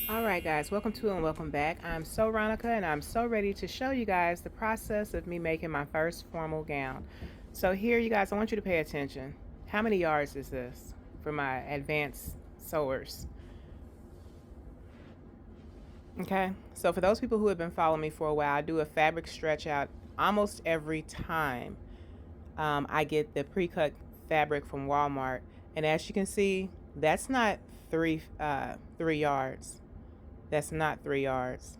Alright guys, welcome to and welcome back. I'm Sew-Ronica and I'm so ready to show you guys the process of me making my first formal gown. So here you guys, I want you to pay attention. How many yards is this for my advanced sewers? Okay, so for those people who have been following me for a while, I do a fabric stretch out almost every time I get the pre-cut fabric from Walmart. And as you can see, that's not 3 yards. That's not 3 yards.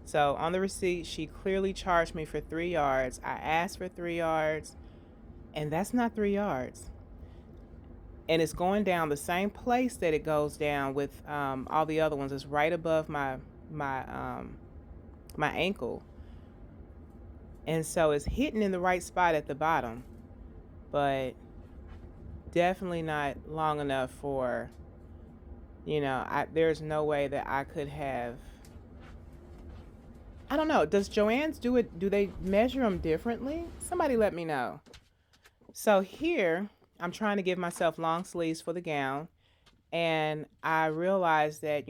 So on the receipt, she clearly charged me for 3 yards. I asked for 3 yards, and that's not 3 yards. And it's going down the same place that it goes down with all the other ones. It's right above my ankle, and so it's hitting in the right spot at the bottom, but definitely not long enough for, there's no way that I could have. I don't know. Does Joann's do it? Do they measure them differently? Somebody let me know. So here, I'm trying to give myself long sleeves for the gown. And I realized that,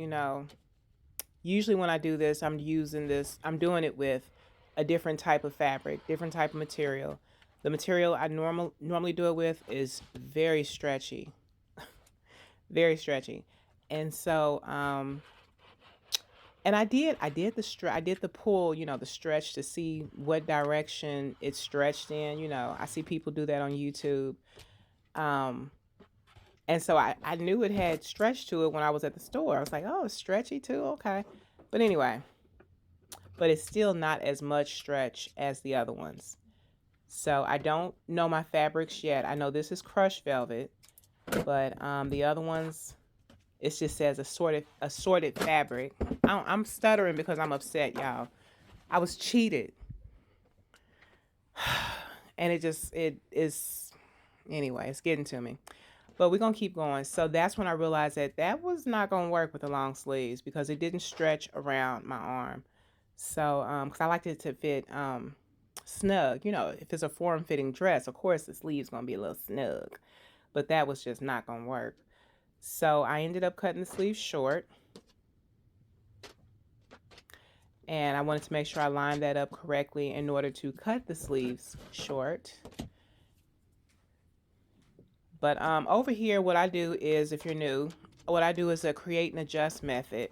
usually when I do this, I'm doing it with a different type of fabric, different type of material. The material I normally do it with is very stretchy, very stretchy. And so, and I did the pull, the stretch to see what direction it's stretched in. I see people do that on YouTube. Um, and so I knew it had stretch to it when I was at the store. I was like, oh, it's stretchy too, okay. But anyway, but it's still not as much stretch as the other ones. So I don't know my fabrics yet. I know this is crushed velvet, but the other ones, it just says assorted fabric. I'm stuttering because I'm upset, y'all. I was cheated. And it is, anyway, it's getting to me. But we're going to keep going. So that's when I realized that that was not going to work with the long sleeves because it didn't stretch around my arm. So, because I liked it to fit snug. If it's a form-fitting dress, of course the sleeve's going to be a little snug. But that was just not going to work. So I ended up cutting the sleeves short. And I wanted to make sure I lined that up correctly in order to cut the sleeves short. But over here, what I do is, if you're new, what I do is a create and adjust method.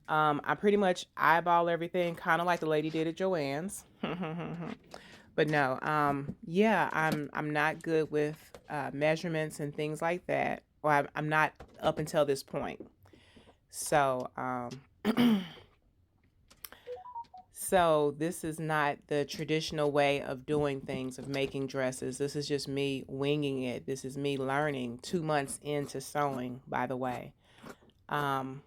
I pretty much eyeball everything, kind of like the lady did at Joann's. But no, yeah, I'm not good with measurements and things like that. Or I'm not up until this point. So, so this is not the traditional way of doing things, of making dresses. This is just me winging it. This is me learning 2 months into sewing, by the way. And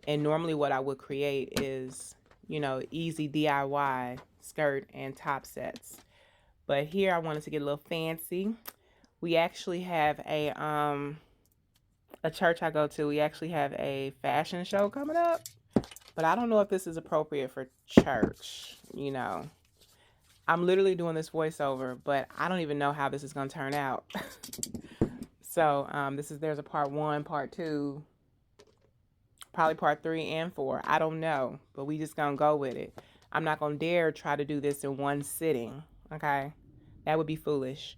normally what I would create is, easy DIY skirt and top sets. But here I wanted to get a little fancy. We actually have a church I go to. We actually have a fashion show coming up. But I don't know if this is appropriate for church. I'm literally doing this voiceover, but I don't even know how this is going to turn out. So there's a part 1, part 2, probably part 3 and 4. I don't know, but we just going to go with it. I'm not going to dare try to do this in one sitting, okay? That would be foolish.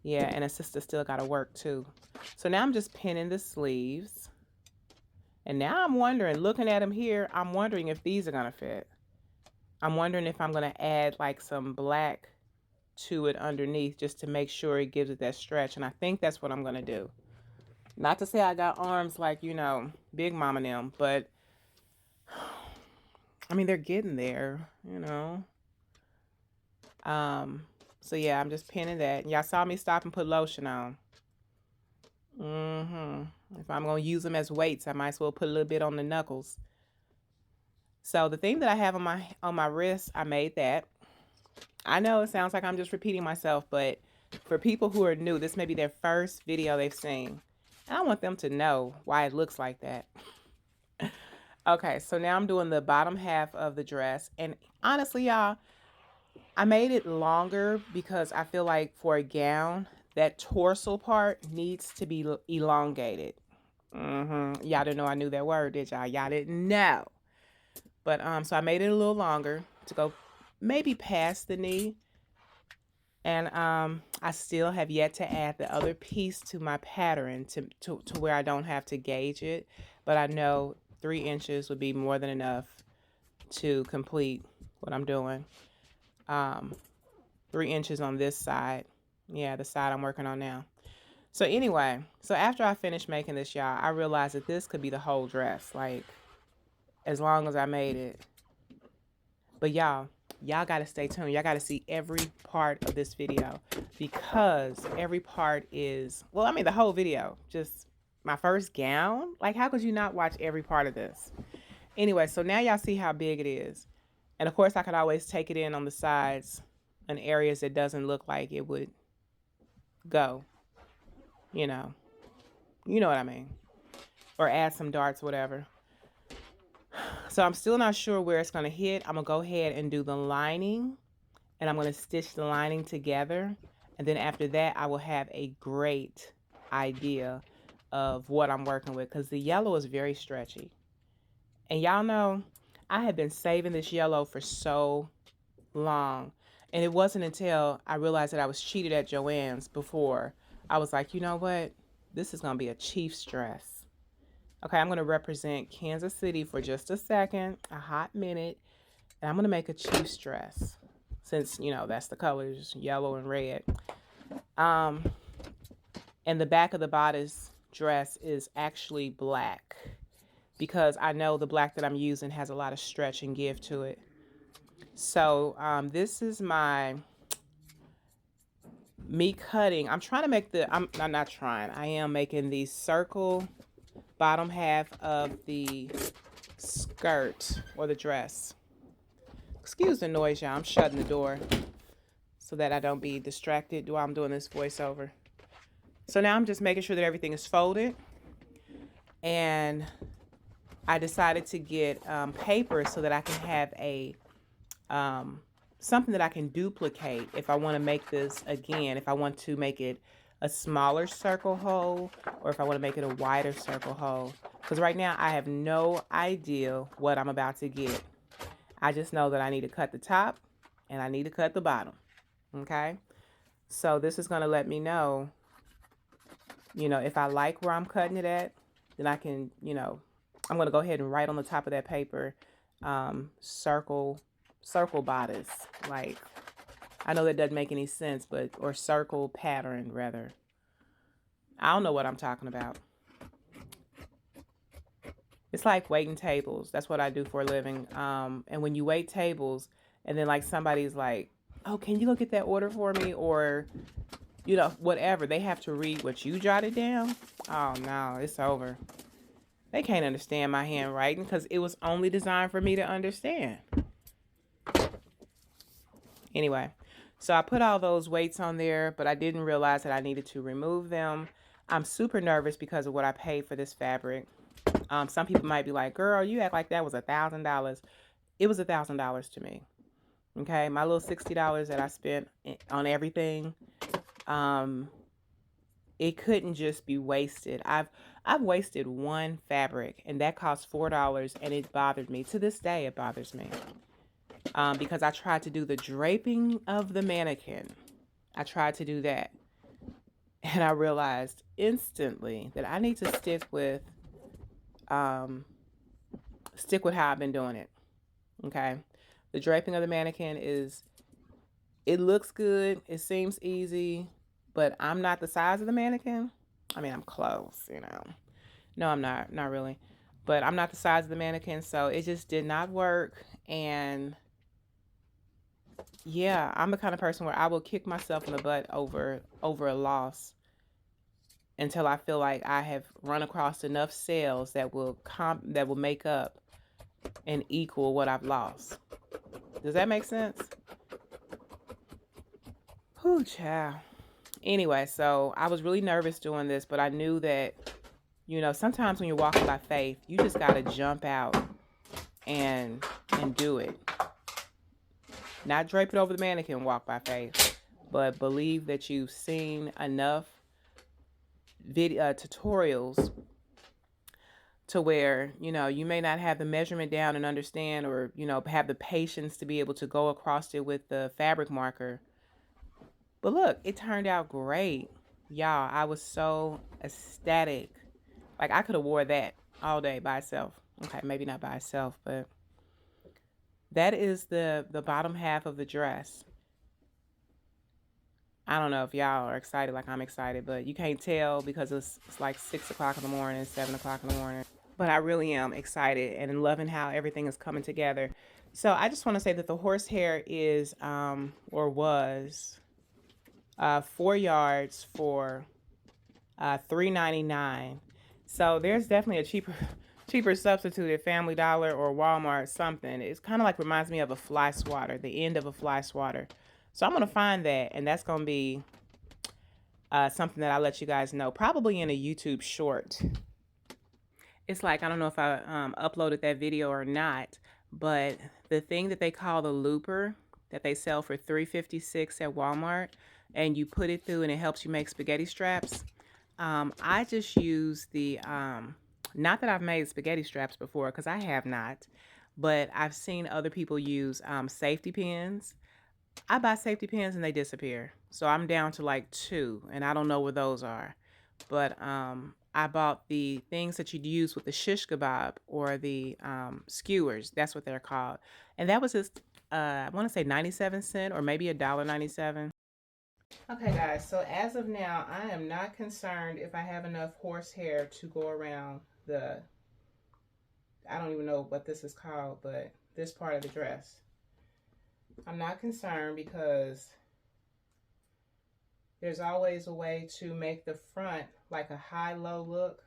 Yeah, and a sister still got to work too. So now I'm just pinning the sleeves. And now I'm wondering, looking at them here, I'm wondering if these are going to fit. I'm wondering if I'm going to add like some black to it underneath just to make sure it gives it that stretch. And I think that's what I'm going to do. Not to say I got arms like, Big Mama them, but I mean, they're getting there, So yeah, I'm just pinning that. Y'all saw me stop and put lotion on. If I'm going to use them as weights, I might as well put a little bit on the knuckles. So the thing that I have on my wrist, I made that. I know it sounds like I'm just repeating myself, but for people who are new, this may be their first video they've seen. And I want them to know why it looks like that. Okay, so now I'm doing the bottom half of the dress. And honestly, y'all, I made it longer because I feel like for a gown, that torso part needs to be elongated. Y'all didn't know I knew that word, did y'all? Y'all didn't know. But so I made it a little longer to go maybe past the knee. And I still have yet to add the other piece to my pattern to where I don't have to gauge it. But I know 3 inches would be more than enough to complete what I'm doing. 3 inches on this side. Yeah, the side I'm working on now. So anyway, so after I finished making this, y'all, I realized that this could be the whole dress, like, as long as I made it. But y'all got to stay tuned. Y'all got to see every part of this video, because every part is, well, I mean, the whole video, just my first gown. Like, how could you not watch every part of this? Anyway, so now y'all see how big it is. And of course, I could always take it in on the sides and areas that doesn't look like it would go, you know. You know what I mean. Or add some darts, whatever. So I'm still not sure where it's going to hit. I'm going to go ahead and do the lining, and I'm going to stitch the lining together. And then after that, I will have a great idea of what I'm working with, because the yellow is very stretchy. And y'all know I have been saving this yellow for so long. And it wasn't until I realized that I was cheated at Joann's before I was like, you know what? This is going to be a Chiefs dress. Okay, I'm going to represent Kansas City for just a second, a hot minute, and I'm going to make a Chiefs dress, since, you know, that's the colors, yellow and red. And the back of the bodice dress is actually black, because I know the black that I'm using has a lot of stretch and give to it. So this is me cutting. I'm trying to make I'm not trying. I am making the circle bottom half of the skirt or the dress. Excuse the noise, y'all. I'm shutting the door so that I don't be distracted while I'm doing this voiceover. So now I'm just making sure that everything is folded. And I decided to get paper so that I can have a something that I can duplicate if I want to make this again, if I want to make it a smaller circle hole, or if I want to make it a wider circle hole. Because right now I have no idea what I'm about to get. I just know that I need to cut the top and I need to cut the bottom. Okay? So this is going to let me know, you know, if I like where I'm cutting it at, then I can, you know, I'm going to go ahead and write on the top of that paper, circle bodice. Like, I know that doesn't make any sense, but, or circle pattern rather. I don't know what I'm talking about. It's like waiting tables. That's what I do for a living. And when you wait tables and then like somebody's like, oh, can you go get that order for me? Or, you know, whatever. They have to read what you jotted down. Oh, no, it's over. They can't understand my handwriting because it was only designed for me to understand. Anyway, so I put all those weights on there, but I didn't realize that I needed to remove them. I'm super nervous because of what I paid for this fabric. Some people might be like, girl, you act like that was $1,000. It was $1,000 to me. Okay, my little $60 that I spent on everything, it couldn't just be wasted. I've wasted one fabric, and that cost $4, and it bothered me. To this day, it bothers me. Because I tried to do the draping of the mannequin. I tried to do that. And I realized instantly that I need to stick with how I've been doing it. Okay. The draping of the mannequin it looks good. It seems easy, but I'm not the size of the mannequin. I mean, I'm close, you know. No, I'm not really. But I'm not the size of the mannequin, so it just did not work. And yeah, I'm the kind of person where I will kick myself in the butt over a loss until I feel like I have run across enough sales that will make up and equal what I've lost. Does that make sense? Whew, child. Anyway, so I was really nervous doing this, but I knew that, you know, sometimes when you're walking by faith, you just got to jump out and do it. Not drape it over the mannequin, walk by faith, but believe that you've seen enough tutorials to where, you know, you may not have the measurement down and understand, or, you know, have the patience to be able to go across it with the fabric marker. But look, it turned out great. Y'all, I was so ecstatic. Like, I could have wore that all day by itself. Okay, maybe not by itself, but that is the bottom half of the dress. I don't know if y'all are excited like I'm excited, but you can't tell because it's like 6 o'clock in the morning, 7 o'clock in the morning. But I really am excited and loving how everything is coming together. So I just want to say that the horsehair is, or was, 4 yards for $3.99. So there's definitely a cheaper substitute at Family Dollar or Walmart something. It's kind of like reminds me of a fly swatter, the end of a fly swatter. So I'm gonna find that, and that's gonna be something that I'll let you guys know, probably in a YouTube short. It's like, I don't know if I uploaded that video or not, but the thing that they call the looper that they sell for $3.56 at Walmart, and you put it through and it helps you make spaghetti straps. I just use the, not that I've made spaghetti straps before, because I have not, but I've seen other people use safety pins. I buy safety pins and they disappear. So I'm down to like 2, and I don't know where those are. But I bought the things that you'd use with the shish kebab, or the skewers. That's what they're called. And that was just, I want to say 97 cents or maybe $1.97. Okay, guys, so as of now, I am not concerned if I have enough horsehair to go around the, I don't even know what this is called, but this part of the dress. I'm not concerned because there's always a way to make the front like a high-low look.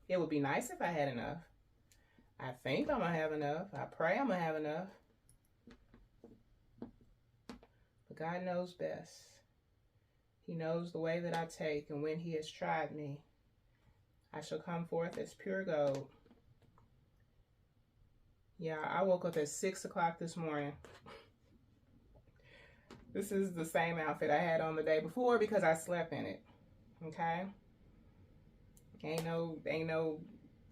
It would be nice if I had enough. I think I'm gonna have enough. I pray I'm gonna have enough. But God knows best. He knows the way that I take, and when he has tried me, I shall come forth as pure gold. Yeah, I woke up at 6 o'clock this morning. This is the same outfit I had on the day before because I slept in it. Okay? Ain't no,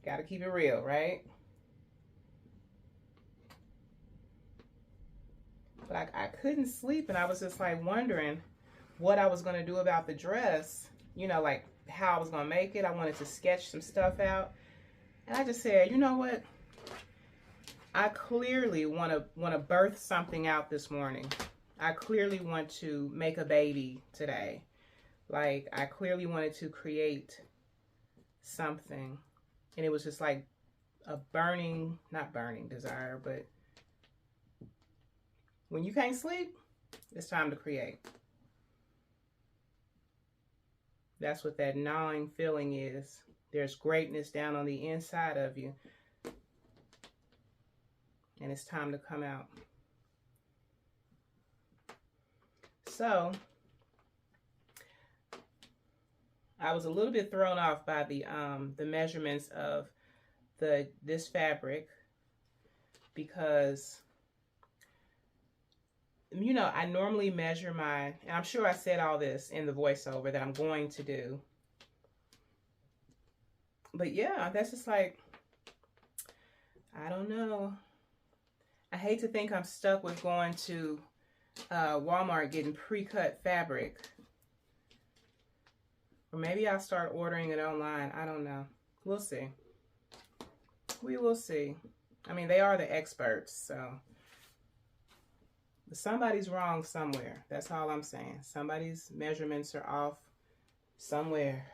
gotta keep it real, right? But I couldn't sleep, and I was just like wondering what I was gonna do about the dress. You know, like how I was gonna make it. I wanted to sketch some stuff out. And I just said, you know what? I clearly want to birth something out this morning. I clearly want to make a baby today. Like, I clearly wanted to create something. And it was just like a burning, not burning desire, but when you can't sleep, it's time to create. That's what that gnawing feeling is. There's greatness down on the inside of you. And it's time to come out. So, I was a little bit thrown off by the measurements of this fabric, because, you know, I normally measure my, and I'm sure I said all this in the voiceover that I'm going to do. But yeah, that's just like, I don't know. I hate to think I'm stuck with going to Walmart getting pre-cut fabric. Or maybe I'll start ordering it online. I don't know. We'll see. We will see. I mean, they are the experts, so. But somebody's wrong somewhere. That's all I'm saying. Somebody's measurements are off somewhere.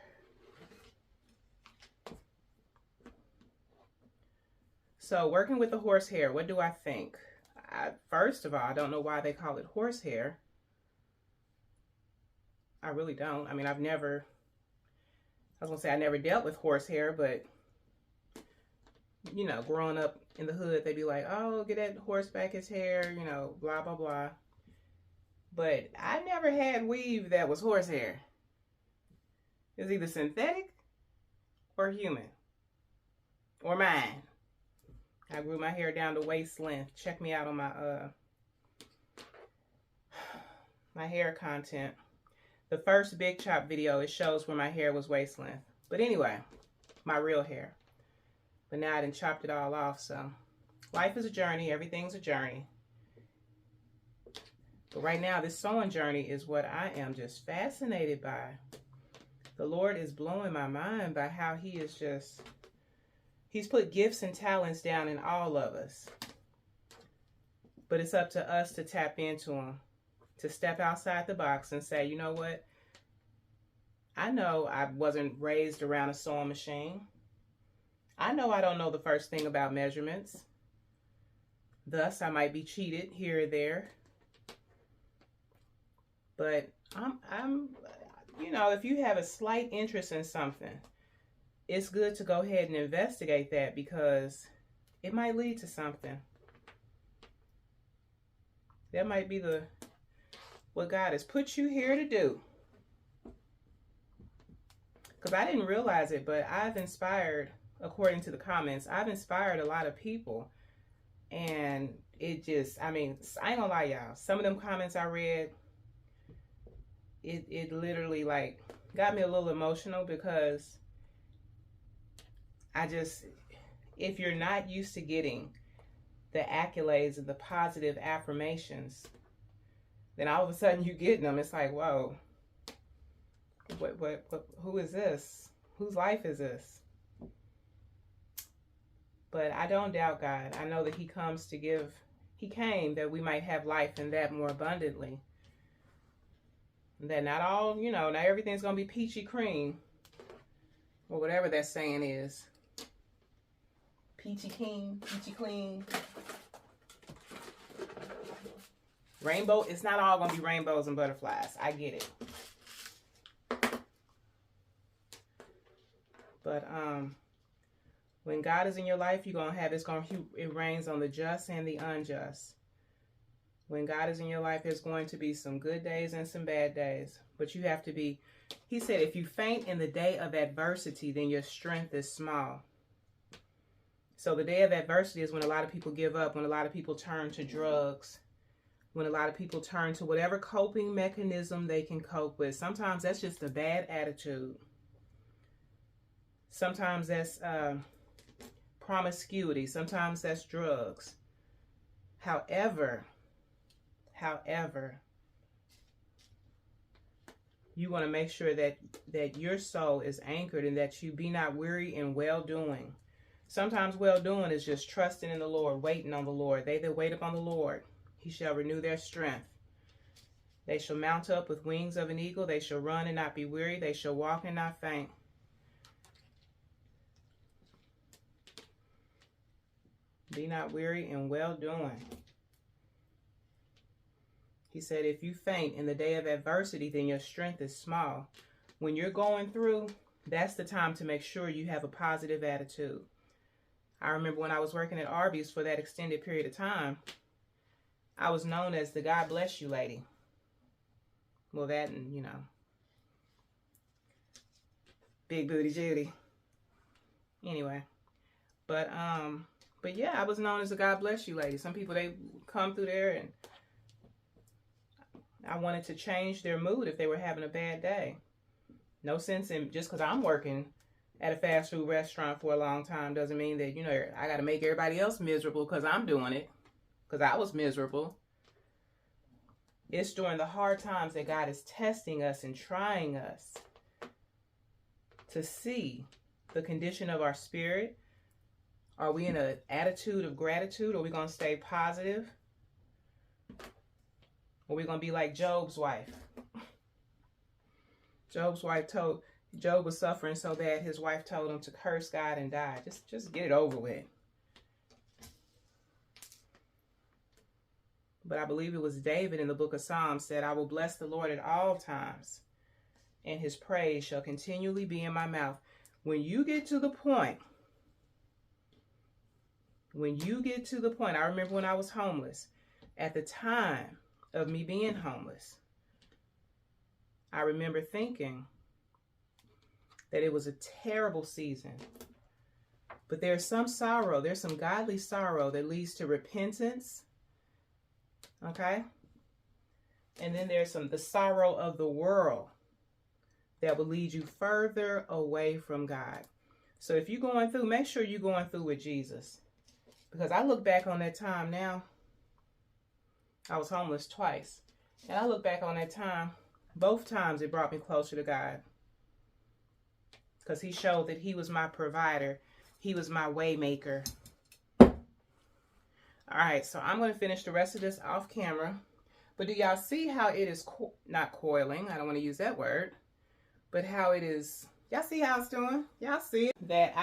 So working with the horsehair, what do I think? First of all, I don't know why they call it horsehair. I really don't. I mean, I was gonna say I never dealt with horsehair, but you know, growing up in the hood, they'd be like, oh, get that horse back his hair, you know, blah, blah, blah. But I never had weave that was horsehair. It was either synthetic or human or mine. I grew my hair down to waist length. Check me out on my my hair content. The first Big Chop video, it shows where my hair was waist length. But anyway, my real hair. But now I done chopped it all off, so life is a journey. Everything's a journey. But right now, this sewing journey is what I am just fascinated by. The Lord is blowing my mind by how he is just, he's put gifts and talents down in all of us. But it's up to us to tap into them, to step outside the box and say, you know what? I know I wasn't raised around a sewing machine. I know I don't know the first thing about measurements. Thus, I might be cheated here or there. But I'm, you know, if you have a slight interest in something, it's good to go ahead and investigate that, because it might lead to something. That might be what God has put you here to do. Because I didn't realize it, but I've inspired, according to the comments, I've inspired a lot of people. And it just, I mean, I ain't gonna lie, y'all. Some of them comments I read, it literally like got me a little emotional, because I just, if you're not used to getting the accolades and the positive affirmations, then all of a sudden you getting them. It's like, whoa, what, who is this? Whose life is this? But I don't doubt God. I know that he comes to give, he came that we might have life and that more abundantly. That not all, you know, not everything's going to be peachy cream, or whatever that saying is. Peachy keen, peachy clean. Rainbow, it's not all going to be rainbows and butterflies. I get it. But when God is in your life, you're going to have, it rains on the just and the unjust. When God is in your life, there's going to be some good days and some bad days. But you have to be, he said, if you faint in the day of adversity, then your strength is small. So the day of adversity is when a lot of people give up, when a lot of people turn to drugs, when a lot of people turn to whatever coping mechanism they can cope with. Sometimes that's just a bad attitude. Sometimes that's promiscuity. Sometimes that's drugs. However, you want to make sure that your soul is anchored, and that you be not weary in well-doing. Sometimes well-doing is just trusting in the Lord, waiting on the Lord. They that wait upon the Lord, he shall renew their strength. They shall mount up with wings of an eagle. They shall run and not be weary. They shall walk and not faint. Be not weary in well-doing. He said, if you faint in the day of adversity, then your strength is small. When you're going through, that's the time to make sure you have a positive attitude. I remember when I was working at Arby's for that extended period of time, I was known as the God bless you lady. Well, that and, you know, Big Booty Judy. Anyway, but yeah, I was known as the God bless you lady. Some people, they come through there and I wanted to change their mood if they were having a bad day. No sense in, just because I'm working at a fast food restaurant for a long time doesn't mean that, you know, I got to make everybody else miserable because I'm doing it, because I was miserable. It's during the hard times that God is testing us and trying us to see the condition of our spirit. Are we in an attitude of gratitude? Are we going to stay positive? Or are we going to be like Job's wife? Job's wife told, Job was suffering so bad, his wife told him to curse God and die. Just get it over with. But I believe it was David in the book of Psalms said, I will bless the Lord at all times, and his praise shall continually be in my mouth. When you get to the point, I remember when I was homeless, at the time of me being homeless, I remember thinking that it was a terrible season. But there's some sorrow, there's some godly sorrow that leads to repentance. Okay? And then there's the sorrow of the world that will lead you further away from God. So if you're going through, make sure you're going through with Jesus. Because I look back on that time now, I was homeless twice. And I look back on that time, both times it brought me closer to God. Because he showed that he was my provider. He was my way maker. All right, so I'm going to finish the rest of this off camera. But do y'all see how it is not coiling? I don't want to use that word. But how it is, y'all see how it's doing? Y'all see it? That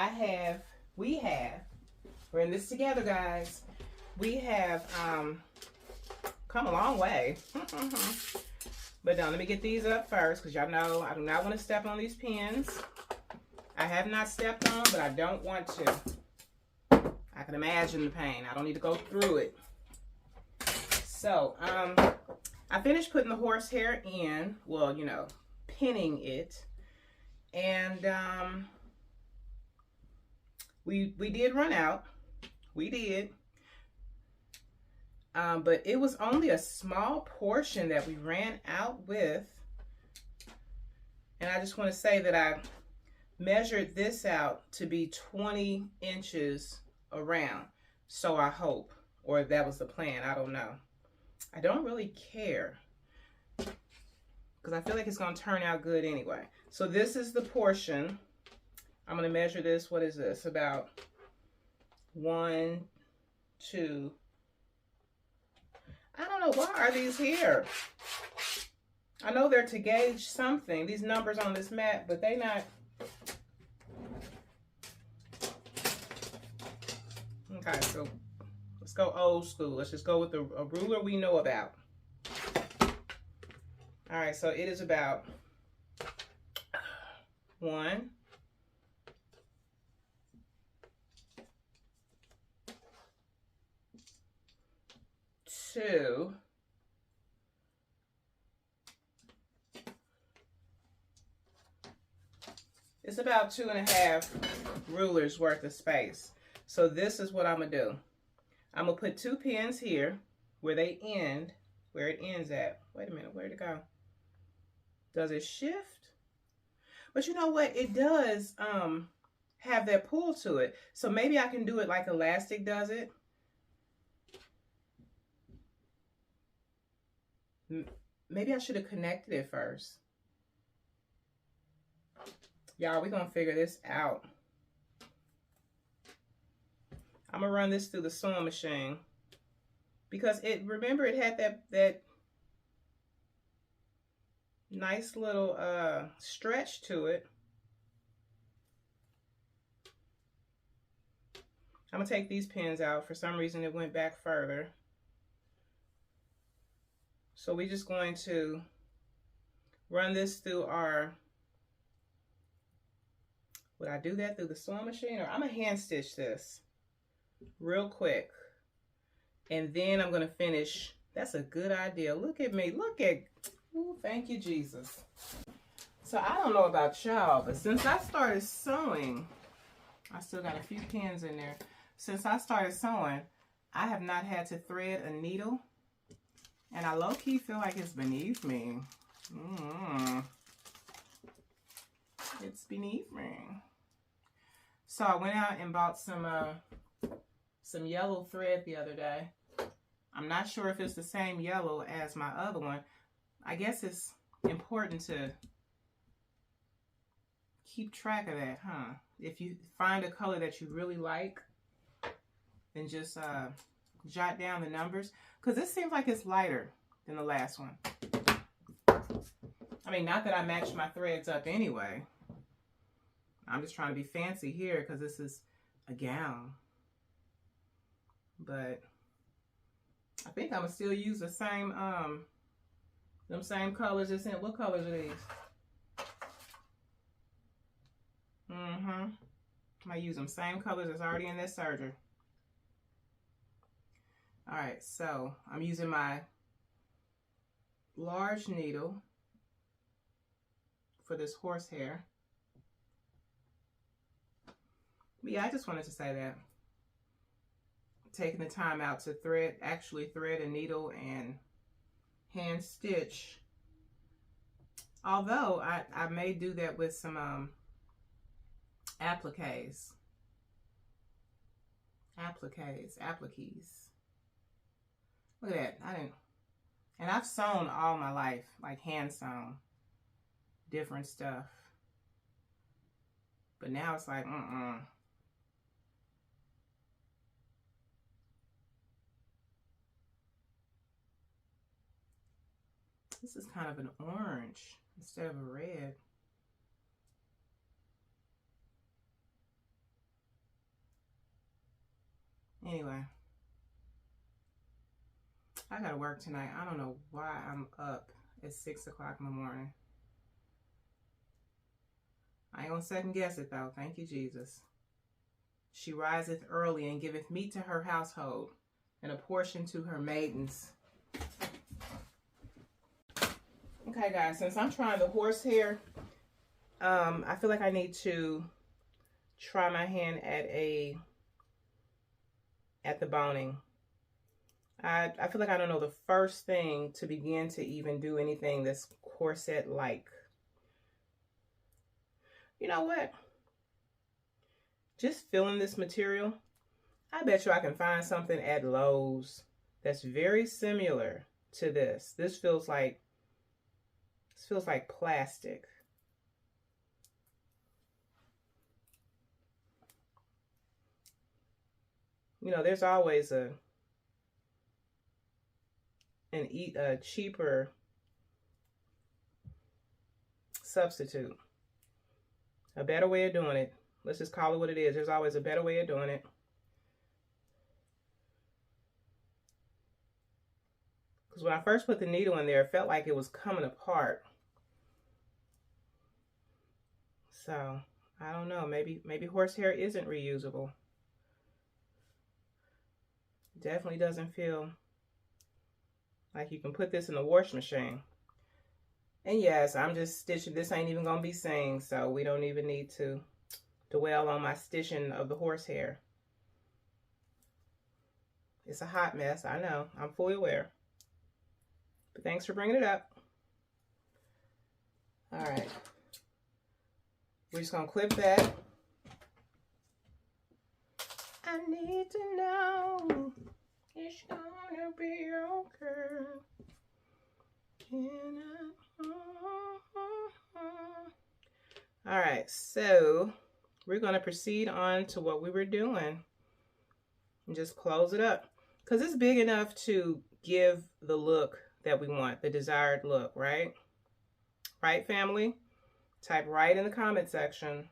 we're in this together, guys. We have come a long way. But now let me get these up first, because y'all know I do not want to step on these pins. I have not stepped on, but I don't want to. I can imagine the pain. I don't need to go through it. So, I finished putting the horsehair in. Well, you know, pinning it. And we did run out. We did. But it was only a small portion that we ran out with. And I just want to say that I measured this out to be 20 inches around. So I hope, or if that was the plan, I don't know. I don't really care, because I feel like it's going to turn out good anyway. So this is the portion. I'm going to measure this. What is this? About 1, 2. I don't know. Why are these here? I know they're to gauge something. These numbers on this mat, but they not. Okay, so let's go old school. Let's just go with a ruler we know about. All right, so it is about 1, 2, it's about 2.5 rulers worth of space. So this is what I'm gonna do. I'm gonna put 2 pins here where they end, where it ends at. Wait a minute, where'd it go? Does it shift? But you know what? It does have that pull to it. So maybe I can do it like elastic does it. Maybe I should have connected it first. Y'all, we're gonna figure this out. I'm gonna run this through the sewing machine, because remember it had that nice little stretch to it. I'm gonna take these pins out. For some reason it went back further. So we're just going to run this through our, would I do that through the sewing machine, or I'm gonna hand stitch this real quick, and then I'm gonna finish. That's a good idea. Look at me. Look at, ooh, thank you, Jesus. So I don't know about y'all, but since I started sewing, I still got a few pins in there. Since I started sewing, I have not had to thread a needle, and I low-key feel like it's beneath me. It's beneath me. So I went out and bought some yellow thread the other day. I'm not sure if it's the same yellow as my other one. I guess it's important to keep track of that, huh? If you find a color that you really like, then just jot down the numbers, because this seems like it's lighter than the last one. I mean, not that I matched my threads up anyway. I'm just trying to be fancy here because this is a gown. But I think I'm gonna still use the same them same colors it's in. What colors are these? I'm gonna use them same colors that's already in this serger. All right, so I'm using my large needle for this horsehair. But yeah, I just wanted to say that. Taking the time out to actually thread a needle and hand stitch. Although I may do that with some appliques. Look at that. I didn't, and I've sewn all my life, like hand sewn, different stuff. But now it's like, This is kind of an orange instead of a red. Anyway, I gotta work tonight. I don't know why I'm up at 6 o'clock in the morning. I ain't gonna second guess it though. Thank you, Jesus. She riseth early and giveth meat to her household, and a portion to her maidens. Okay, guys, since I'm trying the horsehair, I feel like I need to try my hand at the boning. I feel like I don't know the first thing to begin to even do anything that's corset-like. You know what? Just feeling this material, I bet you I can find something at Lowe's that's very similar to this. This feels like plastic. You know, there's always a cheaper substitute, a better way of doing it. Let's just call it what it is. There's always a better way of doing it. Because when I first put the needle in there, it felt like it was coming apart. So, I don't know. Maybe horsehair isn't reusable. Definitely doesn't feel like you can put this in the wash machine. And yes, I'm just stitching. This ain't even going to be seen, so we don't even need to dwell on my stitching of the horsehair. It's a hot mess, I know. I'm fully aware. But thanks for bringing it up. All right. We're just going to clip that. I need to know it's gonna be okay. All right, so we're going to proceed on to what we were doing and just close it up, because it's big enough to give the look that we want, the desired look, right? Right, family? Type right in the comment section.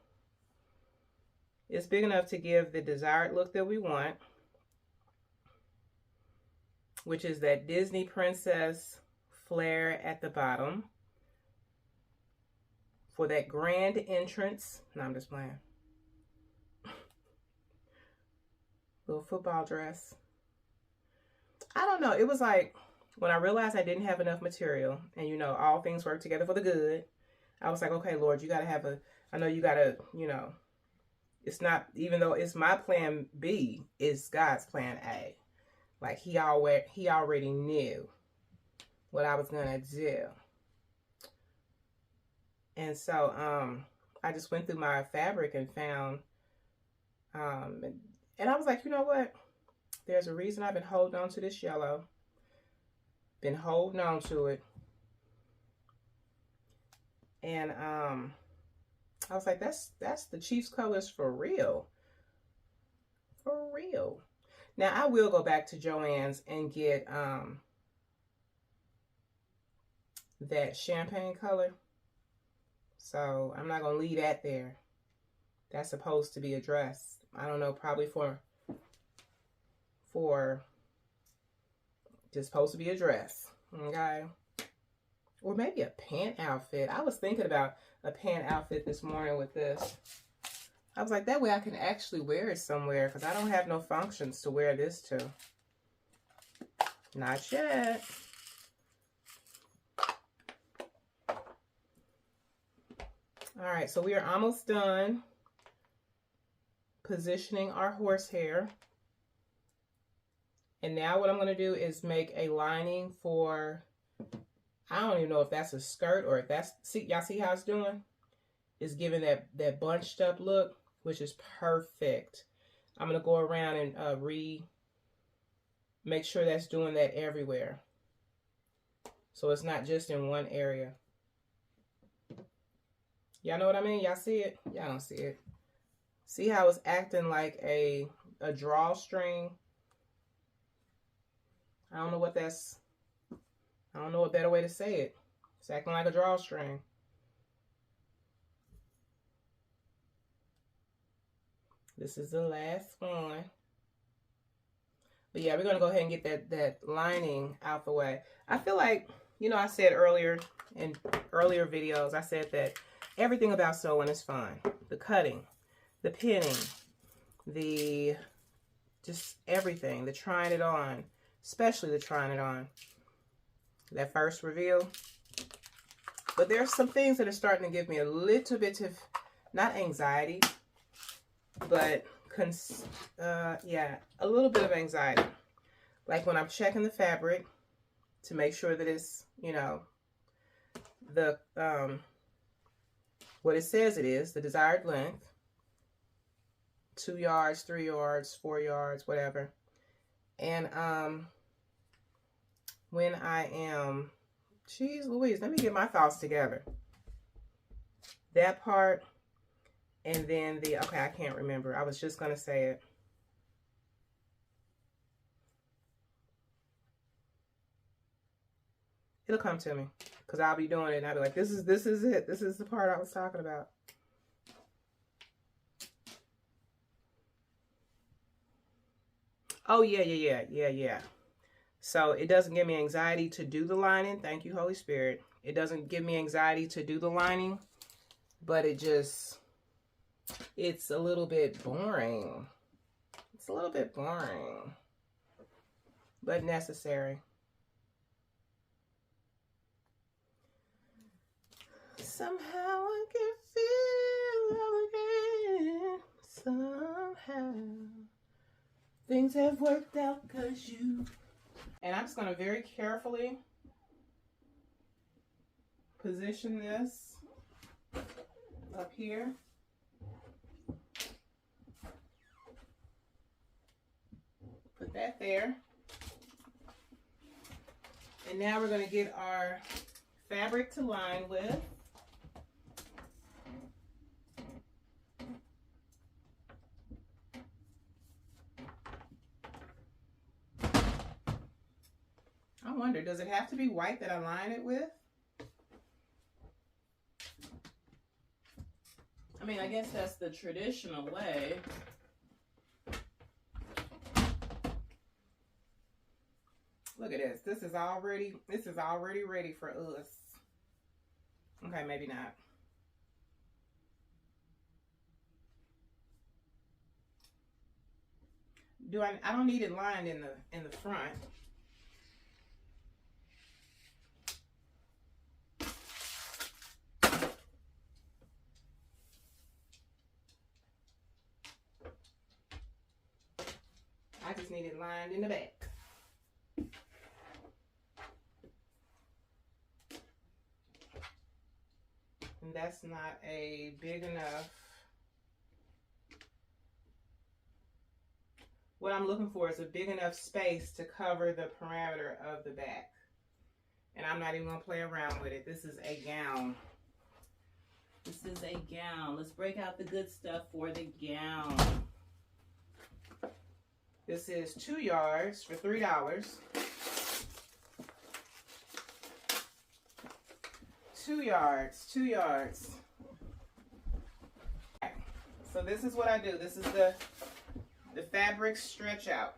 It's big enough to give the desired look that we want, which is that Disney princess flare at the bottom for that grand entrance. No, I'm just playing. Little football dress. I don't know. It was like when I realized I didn't have enough material, and you know, all things work together for the good. I was like, okay, Lord, you got to have I know you got to, you know, it's not, even though it's my plan B, it's God's plan A. Like he already knew what I was going to do. And so I just went through my fabric and found, and I was like, you know what? There's a reason I've been holding on to this yellow. Been holding on to it. And I was like, that's the Chiefs colors for real. For real. Now I will go back to Joann's and get that champagne color. So I'm not gonna leave that there. That's supposed to be a dress. I don't know, probably for just supposed to be a dress. Okay. Or maybe a pant outfit. I was thinking about a pant outfit this morning with this. I was like, that way I can actually wear it somewhere, because I don't have no functions to wear this to. Not yet. All right, so we are almost done positioning our horsehair. And now what I'm going to do is make a lining for, I don't even know if that's a skirt or if that's, see, y'all see how it's doing? It's giving that bunched up look. which is perfect. I'm going to go around and make sure that's doing that everywhere. So it's not just in one area. Y'all know what I mean? Y'all see it? Y'all don't see it. See how it's acting like a drawstring? I don't know what that's, I don't know a better way to say it. It's acting like a drawstring. This is the last one. But yeah, we're going to go ahead and get that lining out the way. I feel like, you know, I said earlier in earlier videos, I said that everything about sewing is fun. The cutting, the pinning, the just everything, the trying it on, especially the trying it on. That first reveal. But there's some things that are starting to give me a little bit of, not anxiety, but yeah, a little bit of anxiety. Like when I'm checking the fabric to make sure that it's, you know, the what it says it is, the desired length, 2 yards, 3 yards, 4 yards, whatever. And when I am, geez Louise, let me get my thoughts together. That part, and then the, okay, I can't remember. I was just going to say it. It'll come to me because I'll be doing it and I'll be like, this is it. This is the part I was talking about. Oh, yeah. So it doesn't give me anxiety to do the lining. Thank you, Holy Spirit. It doesn't give me anxiety to do the lining, but it just, it's a little bit boring. It's a little bit boring, but necessary. Somehow I can feel again. Somehow things have worked out because you. And I'm just going to very carefully position this up here. Put that there. And now we're going to get our fabric to line with. I wonder, does it have to be white that I line it with? I mean, I guess that's the traditional way. Look at this. This is already ready for us. Okay, maybe not. I don't need it lined in the front. I just need it lined in the back. And that's not a big enough. What I'm looking for is a big enough space to cover the perimeter of the back. And I'm not even going to play around with it. This is a gown. This is a gown. Let's break out the good stuff for the gown. This is 2 yards for $3. 2 yards, 2 yards. Okay. So this is what I do. This is the fabric stretch out,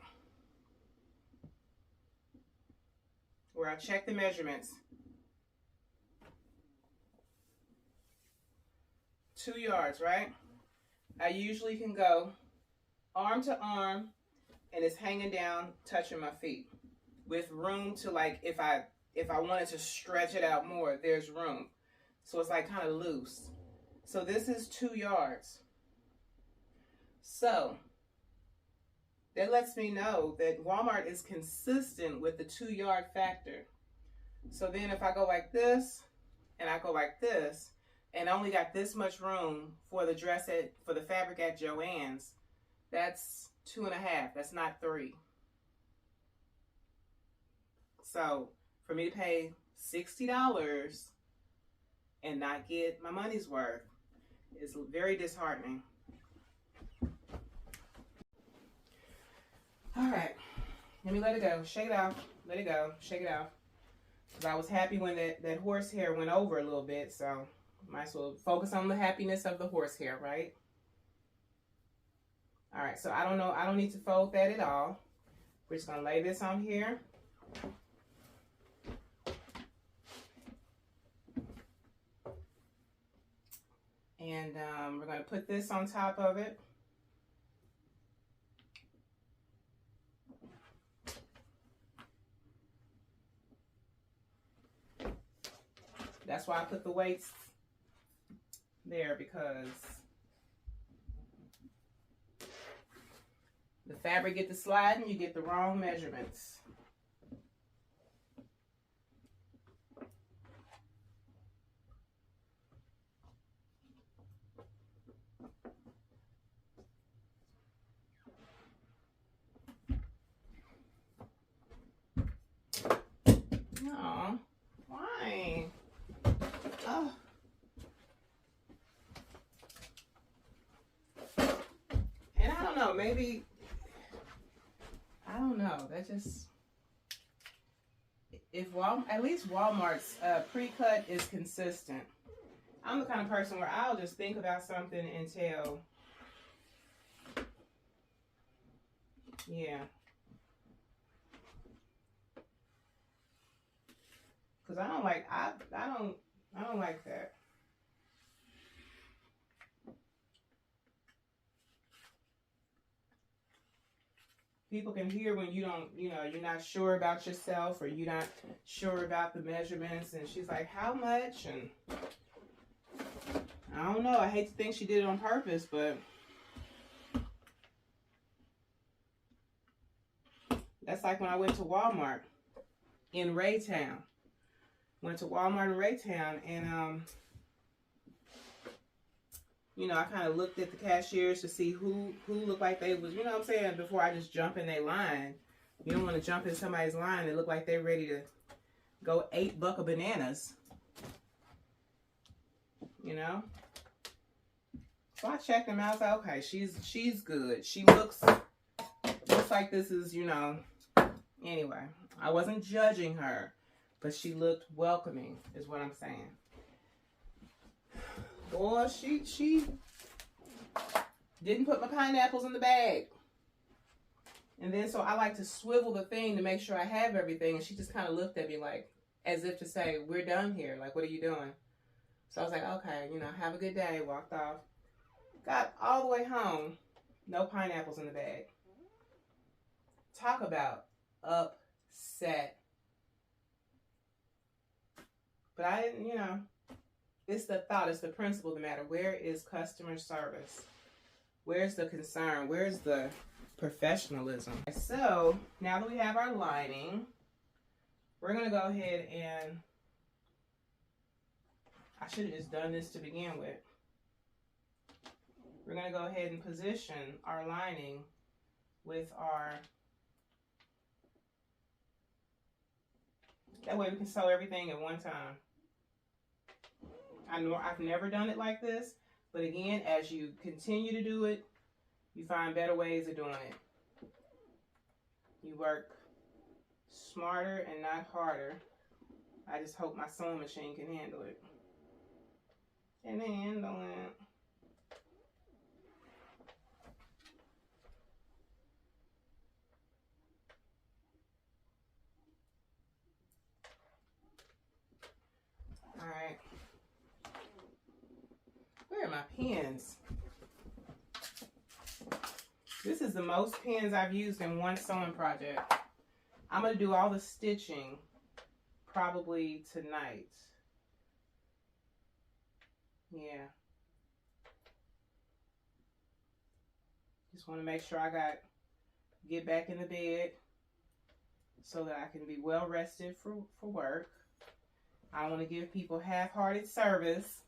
where I check the measurements. 2 yards, right? I usually can go arm to arm, and it's hanging down, touching my feet, with room to, like, if I wanted to stretch it out more, there's room. So it's like kind of loose. So this is 2 yards. So that lets me know that Walmart is consistent with the 2 yard factor. So then if I go like this, and I go like this, and only got this much room for the dress for the fabric at Joann's, that's 2.5. That's not 3. So for me to pay $60 and not get my money's worth is very disheartening. All right, let me let it go. Shake it off. Let it go. Shake it off. Because I was happy when that horsehair went over a little bit, so might as well focus on the happiness of the horsehair, right? All right, so I don't know. I don't need to fold that at all. We're just going to lay this on here. And we're going to put this on top of it. That's why I put the weights there, because the fabric get to slide and you get the wrong measurements. Oh, why? Oh. And I don't know, maybe, I don't know, that just, if at least Walmart's pre-cut is consistent. I'm the kind of person where I'll just think about something until, yeah. Cause I don't like, I don't like that. People can hear when you don't, you're not sure about yourself, or you're not sure about the measurements. And she's like, how much? And I don't know. I hate to think she did it on purpose, but that's like when I went to Walmart in Raytown. Went to Walmart in Raytown, and I kind of looked at the cashiers to see who looked like they was, what I'm saying, before I just jump in their line. You don't want to jump in somebody's line and look like they're ready to go 8 buck of bananas. So I checked them out. I was like, okay, she's good. She looks like this is, Anyway, I wasn't judging her, but she looked welcoming, is what I'm saying. Boy, she didn't put my pineapples in the bag. And then so I like to swivel the thing to make sure I have everything. And she just kind of looked at me like, as if to say, we're done here. Like, what are you doing? So I was like, okay, have a good day. Walked off. Got all the way home. No pineapples in the bag. Talk about upset. But I didn't, it's the thought, it's the principle of the matter. Where is customer service? Where's the concern? Where's the professionalism? So now that we have our lining, we're going to go ahead and, I should have just done this to begin with. We're going to go ahead and position our lining with our, that way we can sew everything at one time. I know I've never done it like this, but again, as you continue to do it, you find better ways of doing it. You work smarter and not harder. I just hope my sewing machine can handle it. And then, all right. Where are my pens? This is the most pens I've used in one sewing project. I'm going to do all the stitching probably tonight. Yeah. Just want to make sure I get back in the bed so that I can be well rested for work. I don't want to give people half-hearted service.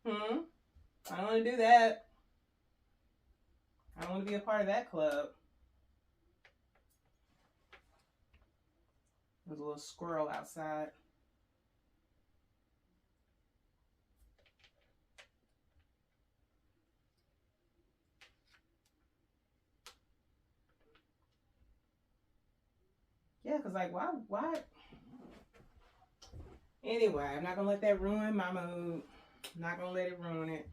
I don't want to do that. I don't want to be a part of that club. There's a little squirrel outside. Yeah, because like, why? Anyway, I'm not going to let that ruin my mood. I'm not going to let it ruin it.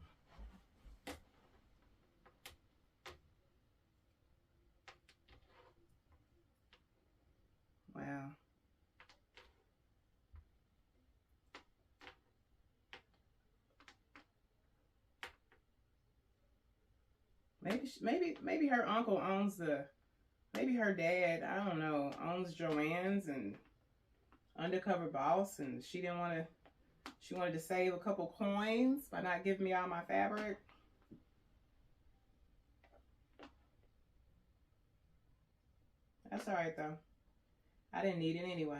Wow. Maybe her uncle owns maybe her dad, I don't know, owns Joann's and Undercover Boss, and she wanted to save a couple coins by not giving me all my fabric. That's all right though. I didn't need it anyway.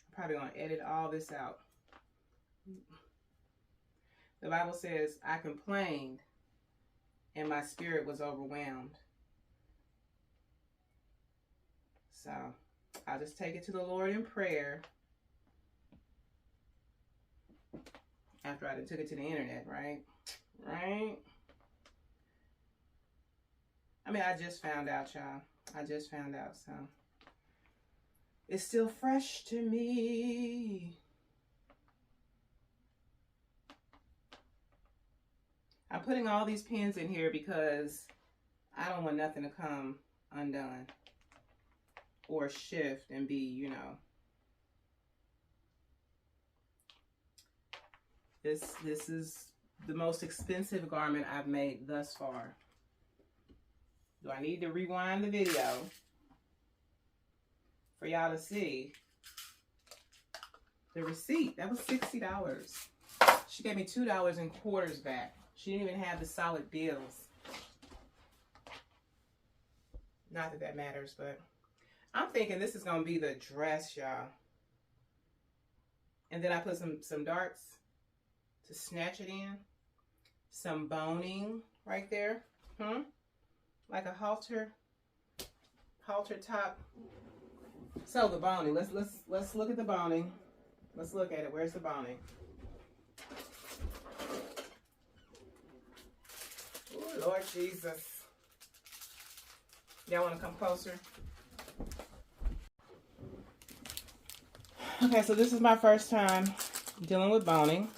I'm probably gonna edit all this out. The Bible says, I complained and my spirit was overwhelmed. So I'll just take it to the Lord in prayer after I took it to the internet, right? Right? I mean, I just found out, y'all. I just found out, so it's still fresh to me. I'm putting all these pins in here because I don't want nothing to come undone or shift and be, you know. This is the most expensive garment I've made thus far. Do I need to rewind the video for y'all to see the receipt? That was $60. She gave me $2 in quarters back. She didn't even have the solid bills. Not that that matters, but I'm thinking this is going to be the dress, y'all. And then I put some darts to snatch it in. Some boning right there. Like a halter top. So the boning, let's look at the boning. Let's look at it. Where's the boning? Oh, Lord Jesus. Y'all want to come closer? Okay, so this is my first time dealing with boning.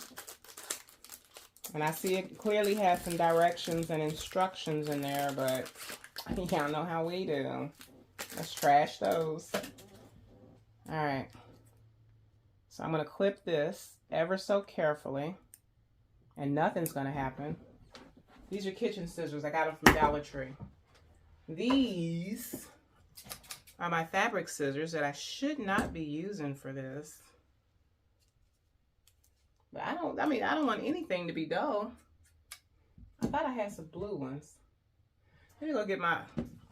And I see it clearly has some directions and instructions in there, but y'all know how we do. Let's trash those. All right. So I'm going to clip this ever so carefully, and nothing's going to happen. These are kitchen scissors. I got them from Dollar Tree. These are my fabric scissors that I should not be using for this. But I don't want anything to be dull. I thought I had some blue ones. Let me go get my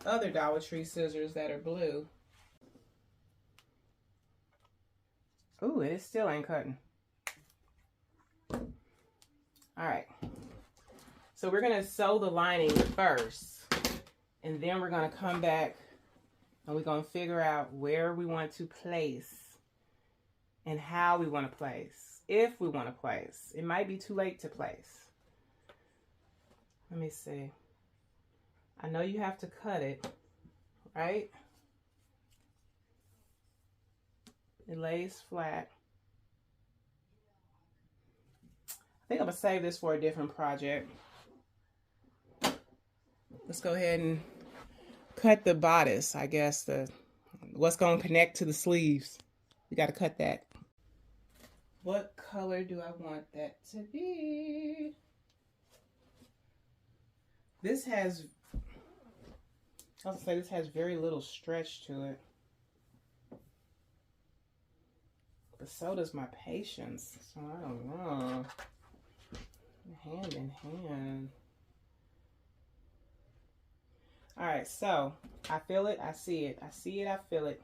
other Dollar Tree scissors that are blue. Ooh, it still ain't cutting. All right. So we're going to sew the lining first. And then we're going to come back and we're going to figure out where we want to place and how we want to place. If we want to place. It might be too late to place. Let me see. I know you have to cut it, right? It lays flat. I think I'm going to save this for a different project. Let's go ahead and cut the bodice, I guess, what's going to connect to the sleeves. We got to cut that. What color do I want that to be? This has, I was going to say, this has very little stretch to it. But so does my patience. So I don't know. Hand in hand. All right, so I feel it, I see it, I see it, I feel it.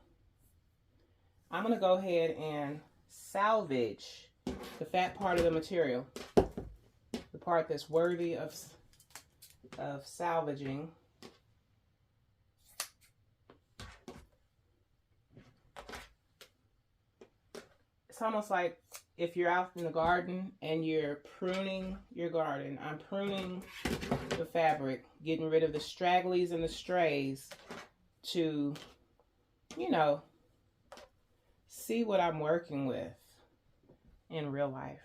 I'm gonna go ahead and salvage the fat part of the material, the part that's worthy of salvaging. It's almost like if you're out in the garden and you're pruning your garden. I'm pruning the fabric, getting rid of the stragglies and the strays to, you know, see what I'm working with in real life.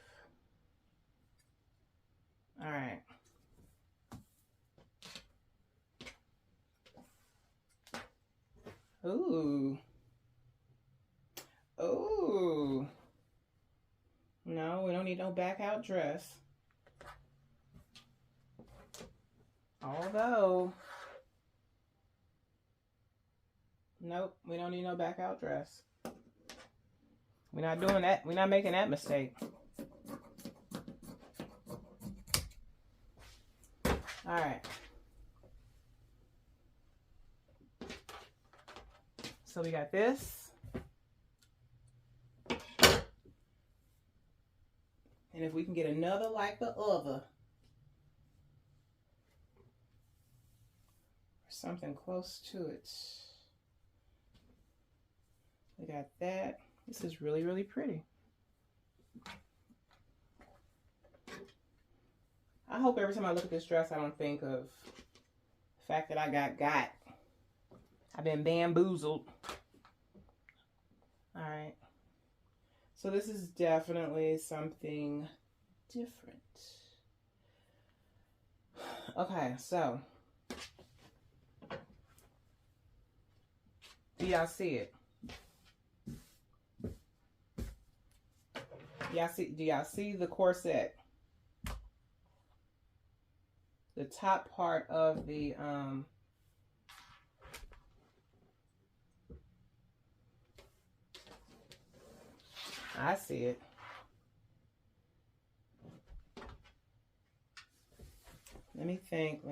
All right. Ooh. Ooh. No, we don't need no back out dress. Although, nope, we don't need no back out dress. We're not doing that. We're not making that mistake. All right. So we got this. And if we can get another like the other, or something close to it. We got that. This is really, really pretty. I hope every time I look at this dress, I don't think of the fact that I got. I've been bamboozled. All right. So this is definitely something different. Okay, so do y'all see it? Do y'all see the corset? The top part of the I see it. Let me think.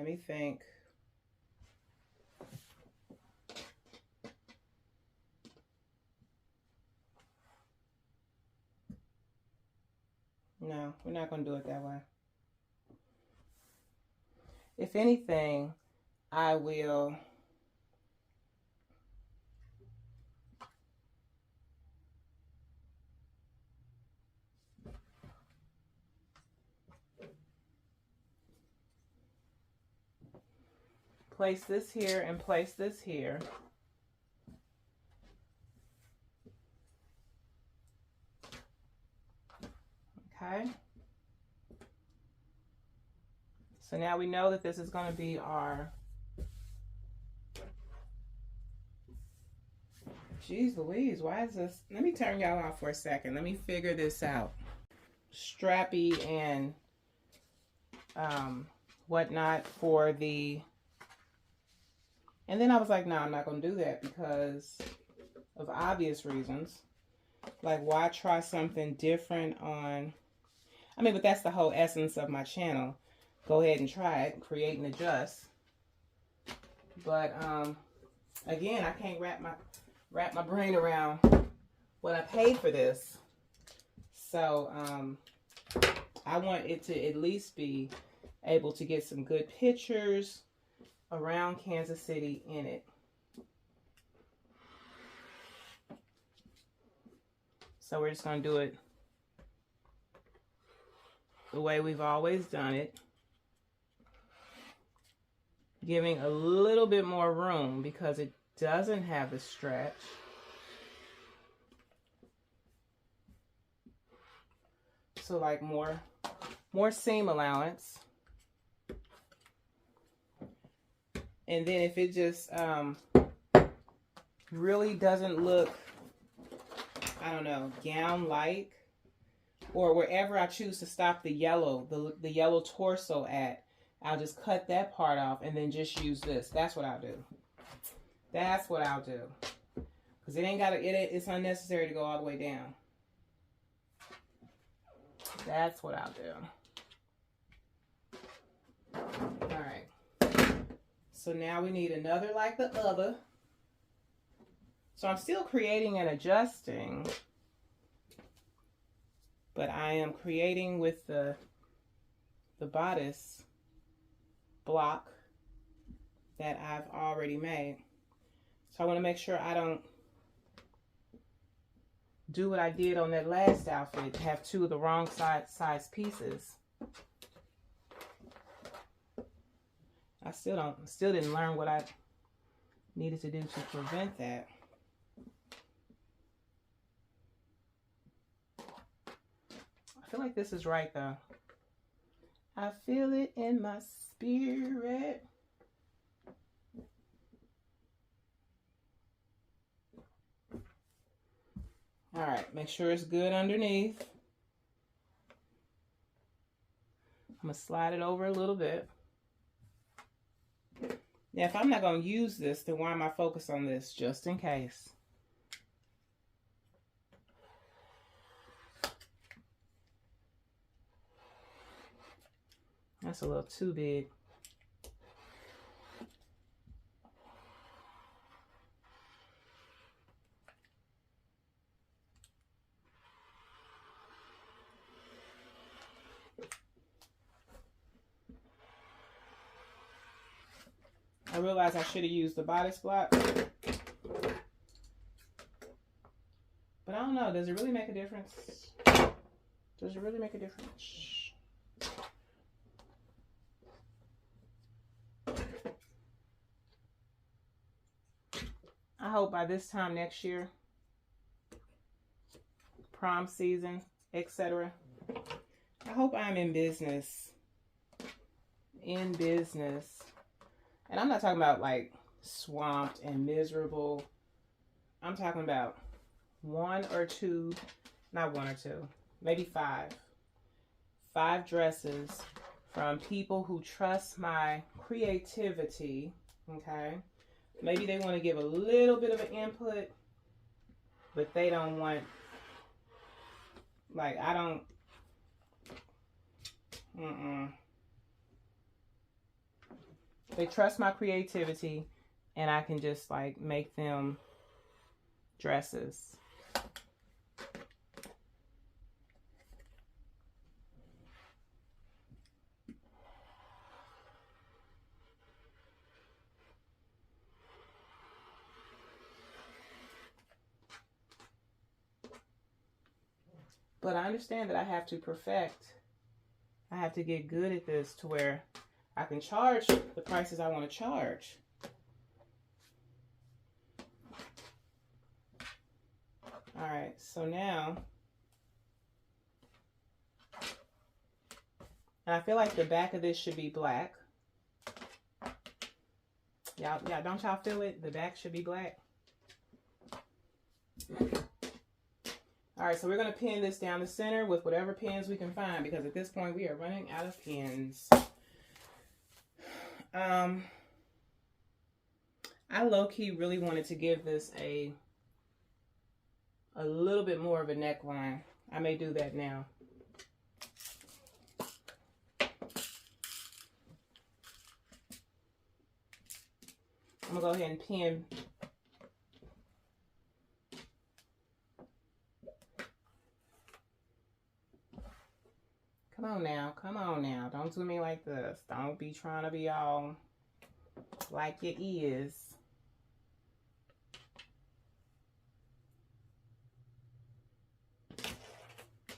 No, we're not going to do it that way. If anything, I will place this here and place this here. Okay. So now we know that this is going to be our, geez Louise, why is this? Let me turn y'all off for a second. Let me figure this out. Strappy and whatnot for the, and then I was like, no, I'm not going to do that because of obvious reasons. Like, why try something different on, I mean, but that's the whole essence of my channel. Go ahead and try it, create and adjust. But again, I can't wrap my brain around what I paid for this. So I want it to at least be able to get some good pictures around Kansas City in it. So we're just going to do it the way we've always done it. Giving a little bit more room because it doesn't have the stretch. So like more seam allowance. And then if it just really doesn't look, I don't know, gown-like, or wherever I choose to stop the yellow, the yellow torso at, I'll just cut that part off and then just use this. That's what I'll do. That's what I'll do. Because it ain't got to, it's unnecessary to go all the way down. That's what I'll do. All right. So now we need another like the other. So I'm still creating and adjusting, but I am creating with the bodice block that I've already made. So I want to make sure I don't do what I did on that last outfit, have two of the wrong size pieces. I still didn't learn what I needed to do to prevent that. I feel like this is right though. I feel it in my spirit. All right, make sure it's good underneath. I'm gonna slide it over a little bit. Now, if I'm not gonna use this, then why am I focused on this? Just in case. That's a little too big. I realized I should have used the bodice block. But I don't know, does it really make a difference? Does it really make a difference? I hope by this time next year, prom season, etc., I hope I'm in business. In business. And I'm not talking about like swamped and miserable. I'm talking about one or two, not one or two, maybe five dresses from people who trust my creativity, okay? Maybe they want to give a little bit of an input, but they don't want, like, I don't, They trust my creativity, and I can just, like, make them dresses. But I understand that I have to perfect. I have to get good at this to where I can charge the prices I want to charge. All right, so now, and I feel like the back of this should be black. Y'all, don't y'all feel it? The back should be black. All right, so we're going to pin this down the center with whatever pins we can find, because at this point we are running out of pins. I low-key really wanted to give this a little bit more of a neckline. I may do that now. I'm going to go ahead and pin. Come on now, come on now. Don't do me like this. Don't be trying to be all like your ears.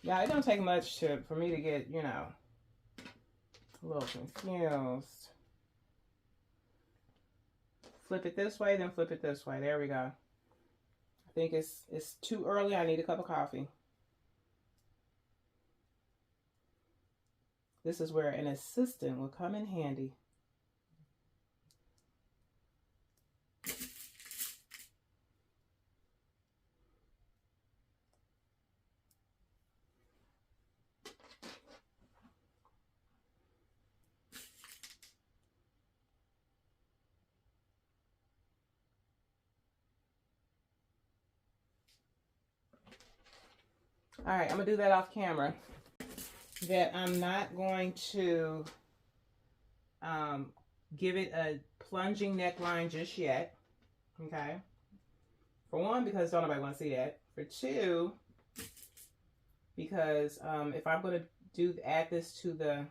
Yeah, it don't take much for me to get, you know, a little confused. Flip it this way, then flip it this way. There we go. I think it's too early. I need a cup of coffee. This is where an assistant will come in handy. All right, I'm gonna do that off camera. That I'm not going to give it a plunging neckline just yet. Okay. For one, because don't nobody want to see that. For two, because if I'm going to add this to the,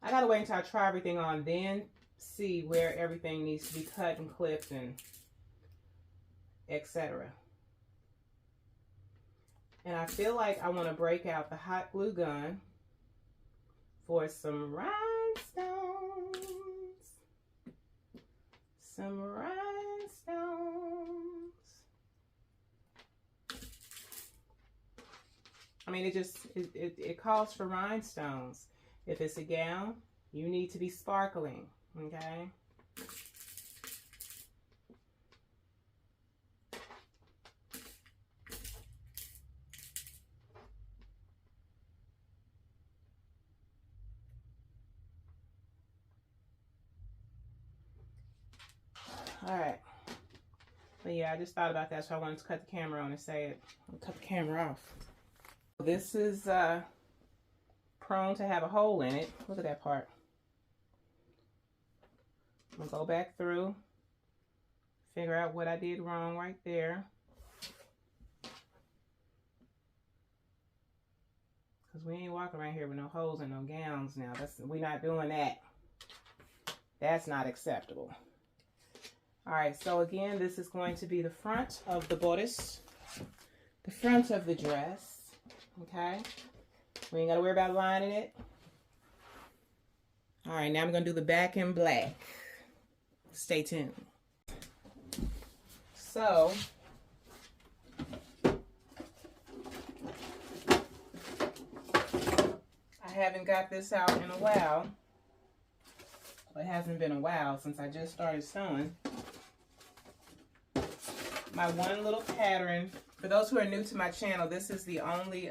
I got to wait until I try everything on, then see where everything needs to be cut and clipped and etc. And I feel like I want to break out the hot glue gun for some rhinestones. Some rhinestones. I mean, it calls for rhinestones. If it's a gown, you need to be sparkling, okay? All right. But yeah, I just thought about that, so I wanted to cut the camera on and say it. I'll cut the camera off. This is prone to have a hole in it. Look at that part. I'm gonna go back through, figure out what I did wrong right there. Because we ain't walking around here with no holes and no gowns now. We're not doing that. That's not acceptable. All right, so again, this is going to be the front of the bodice, the front of the dress, okay? We ain't got to worry about lining it. All right, now I'm going to do the back in black. Stay tuned. So, I haven't got this out in a while. It hasn't been a while since I just started sewing. My one little pattern, for those who are new to my channel, this is the only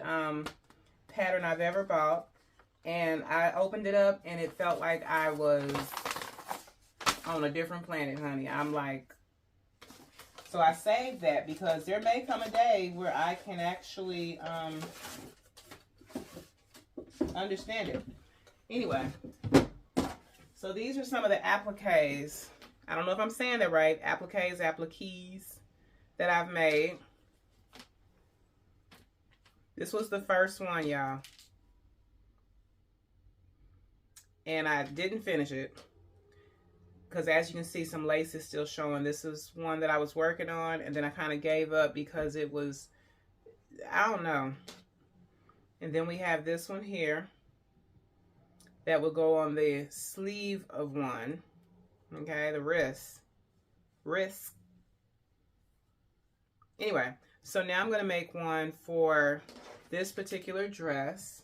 pattern I've ever bought. And I opened it up and it felt like I was on a different planet, honey. I'm like, so I saved that because there may come a day where I can actually understand it. Anyway, so these are some of the appliques. I don't know if I'm saying that right. Appliques that I've made. This was the first one, y'all. And I didn't finish it. Because as you can see, some lace is still showing. This is one that I was working on. And then I kind of gave up because it was, I don't know. And then we have this one here. That will go on the sleeve of one. Okay, the wrist. Anyway, so now I'm going to make one for this particular dress.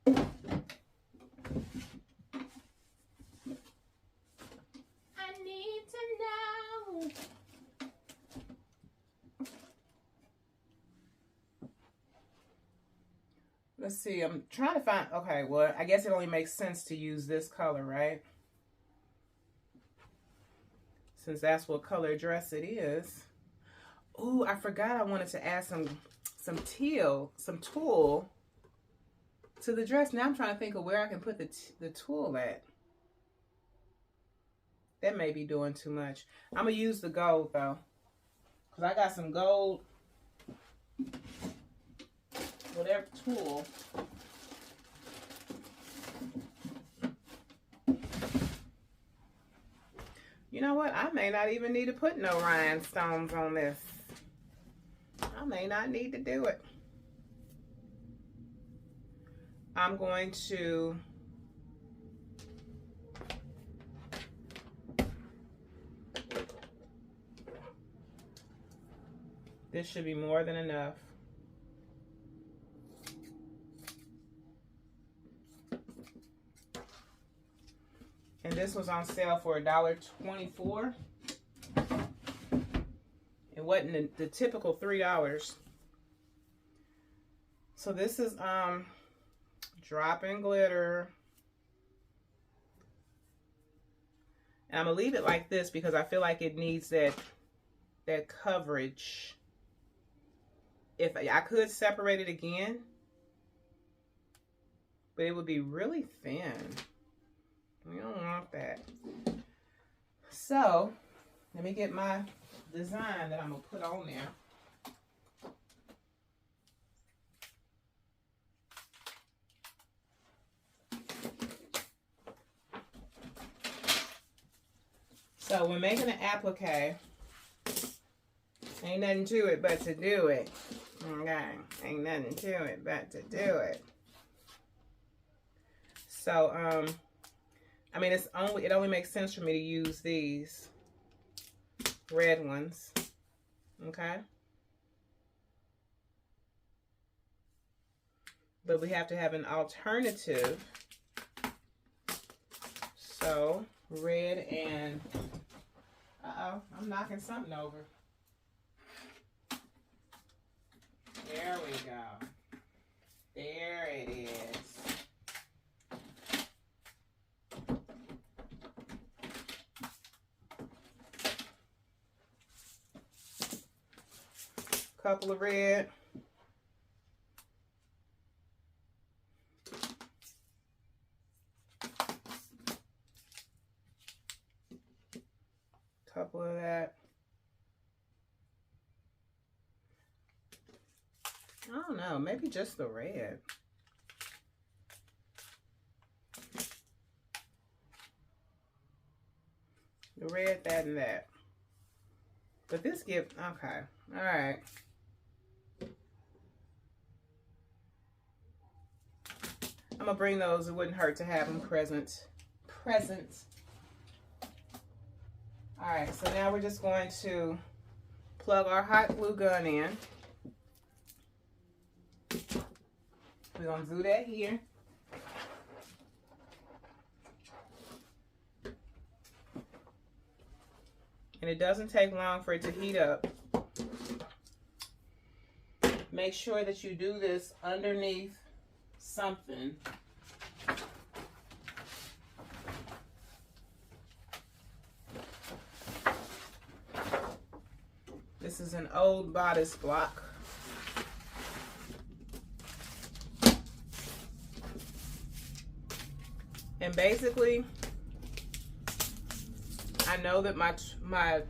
I need to know. Let's see, I'm trying to find, okay, well, I guess it only makes sense to use this color, right? Since that's what color dress it is. Ooh, I forgot I wanted to add some tulle to the dress. Now I'm trying to think of where I can put the tulle at. That may be doing too much. I'm going to use the gold, though. Because I got some gold, whatever tulle. You know what? I may not even need to put no rhinestones on this. I may not need to do it. I'm going to this should be more than enough. And this was on sale for $1.24. It wasn't the typical $3. So this is drop in glitter. And I'm gonna leave it like this because I feel like it needs that coverage. If I could separate it again, but it would be really thin. We don't want that. So let me get my design that I'm gonna put on there. So when making an applique, ain't nothing to it but to do it. Okay, ain't nothing to it but to do it. So I mean, it only makes sense for me to use these red ones. Okay. But we have to have an alternative. So red and I'm knocking something over. There we go. There it is. Couple of red. Couple of that. I don't know, maybe just the red. The red, that, and that. But this gives, okay, all right. I'm gonna bring those. It wouldn't hurt to have them present. All right, so now we're just going to plug our hot glue gun in. We're gonna do that here. And it doesn't take long for it to heat up. Make sure that you do this underneath something. This is an old bodice block. And basically, I know that my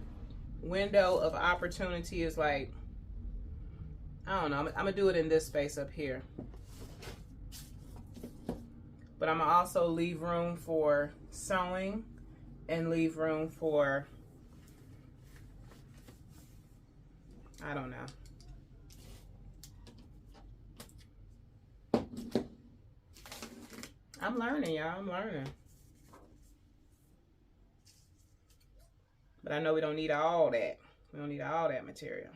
window of opportunity is like, I don't know, I'm gonna do it in this space up here. But I'm gonna also leave room for sewing and leave room for, I don't know. I'm learning, y'all. I'm learning. But I know we don't need all that. We don't need all that material.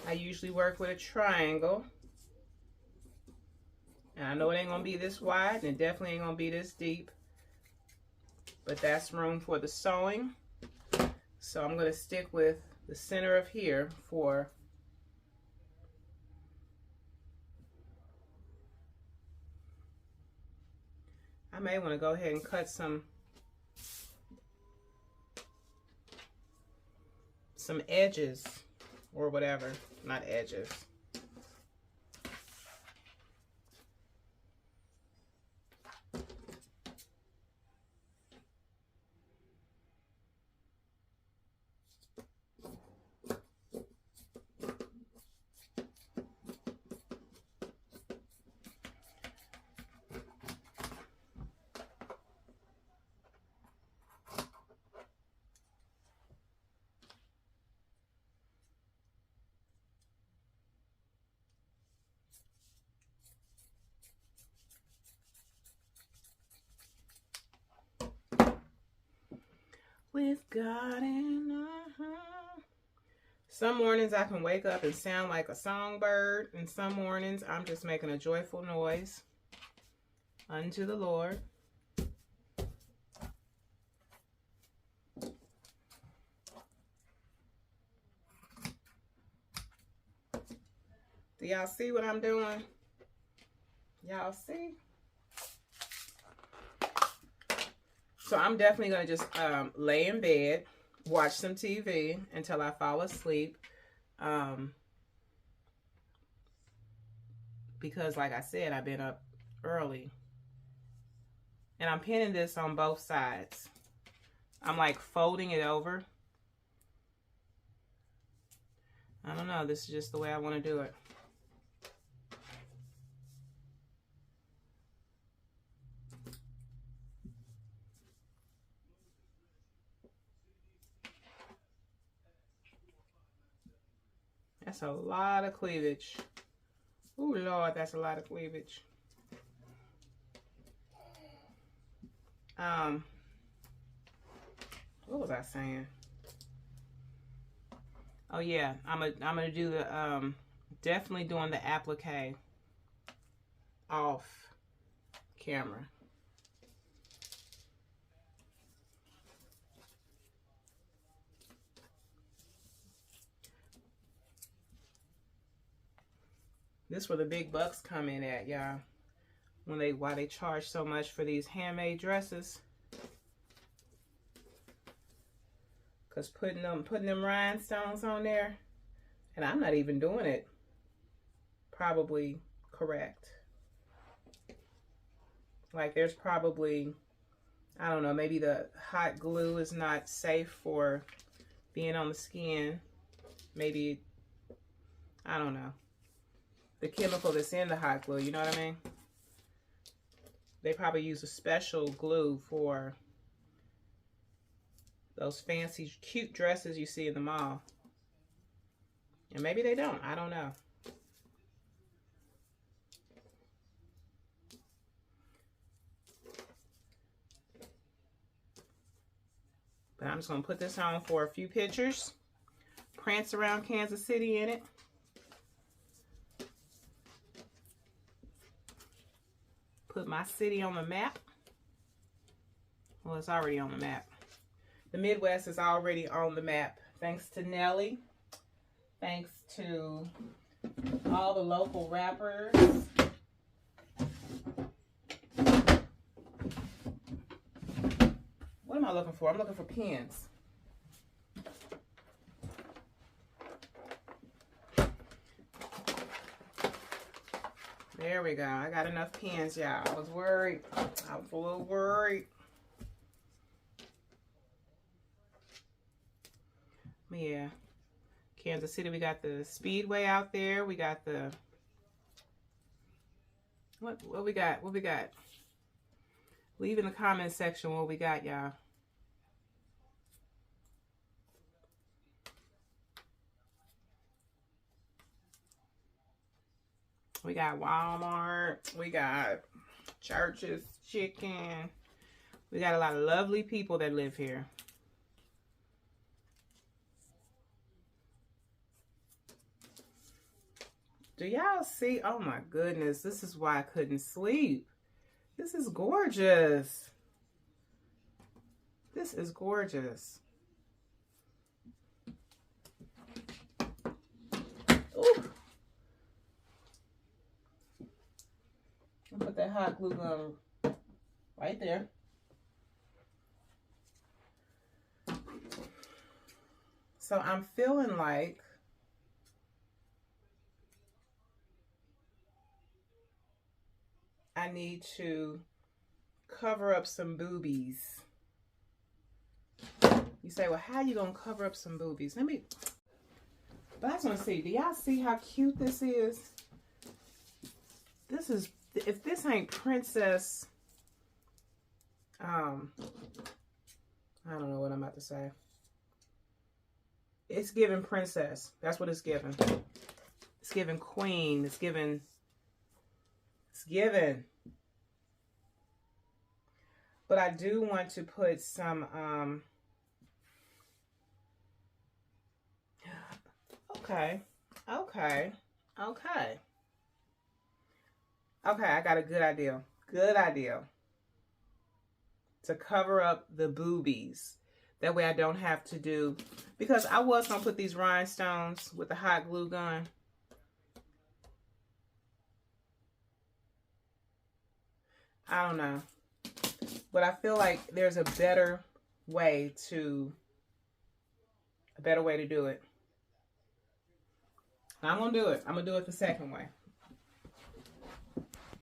I usually work with a triangle. And I know it ain't gonna be this wide, and it definitely ain't gonna be this deep. But that's room for the sewing. So I'm gonna stick with the center of here for I may want to go ahead and cut some edges or whatever, not edges. With God in Some mornings I can wake up and sound like a songbird, and some mornings I'm just making a joyful noise unto the Lord. Do y'all see what I'm doing? Y'all see? So I'm definitely going to just lay in bed, watch some TV until I fall asleep. Because like I said, I've been up early. And I'm pinning this on both sides. I'm like folding it over. I don't know, this is just the way I want to do it. That's a lot of cleavage. Oh Lord, that's a lot of cleavage. What was I saying? Oh yeah, I'm gonna do the definitely doing the applique off camera. This is where the big bucks come in at, y'all. Why they charge so much for these handmade dresses. Cause putting them rhinestones on there, and I'm not even doing it probably correct. Like there's probably, I don't know, maybe the hot glue is not safe for being on the skin. Maybe, I don't know, the chemical that's in the hot glue, you know what I mean? They probably use a special glue for those fancy cute dresses you see in the mall. And maybe they don't, I don't know. But I'm just gonna put this on for a few pictures. Prance around Kansas City in it. Put my city on the map. Well, it's already on the map. The Midwest is already on the map. Thanks to Nelly. Thanks to all the local rappers. What am I looking for? I'm looking for pens. There we go. I got enough pens, y'all. I was worried. I was a little worried. Yeah. Kansas City, we got the Speedway out there. We got the... What we got? What we got? Leave in the comment section what we got, y'all. We got Walmart. We got Church's Chicken. We got a lot of lovely people that live here. Do y'all see? Oh my goodness. This is why I couldn't sleep. This is gorgeous. This is gorgeous. Ooh. I'll put that hot glue gun right there. So I'm feeling like I need to cover up some boobies. You say, well, how are you going to cover up some boobies? But I just want to see, do y'all see how cute this is? This is, if this ain't princess, I don't know what I'm about to say. It's giving princess. That's what it's giving. It's giving queen. It's giving. But I do want to put some, okay, I got a good idea. To cover up the boobies. That way I don't have to do, because I was going to put these rhinestones with the hot glue gun. I don't know. But I feel like there's a better way to do it. I'm gonna do it. I'm gonna do it the second way.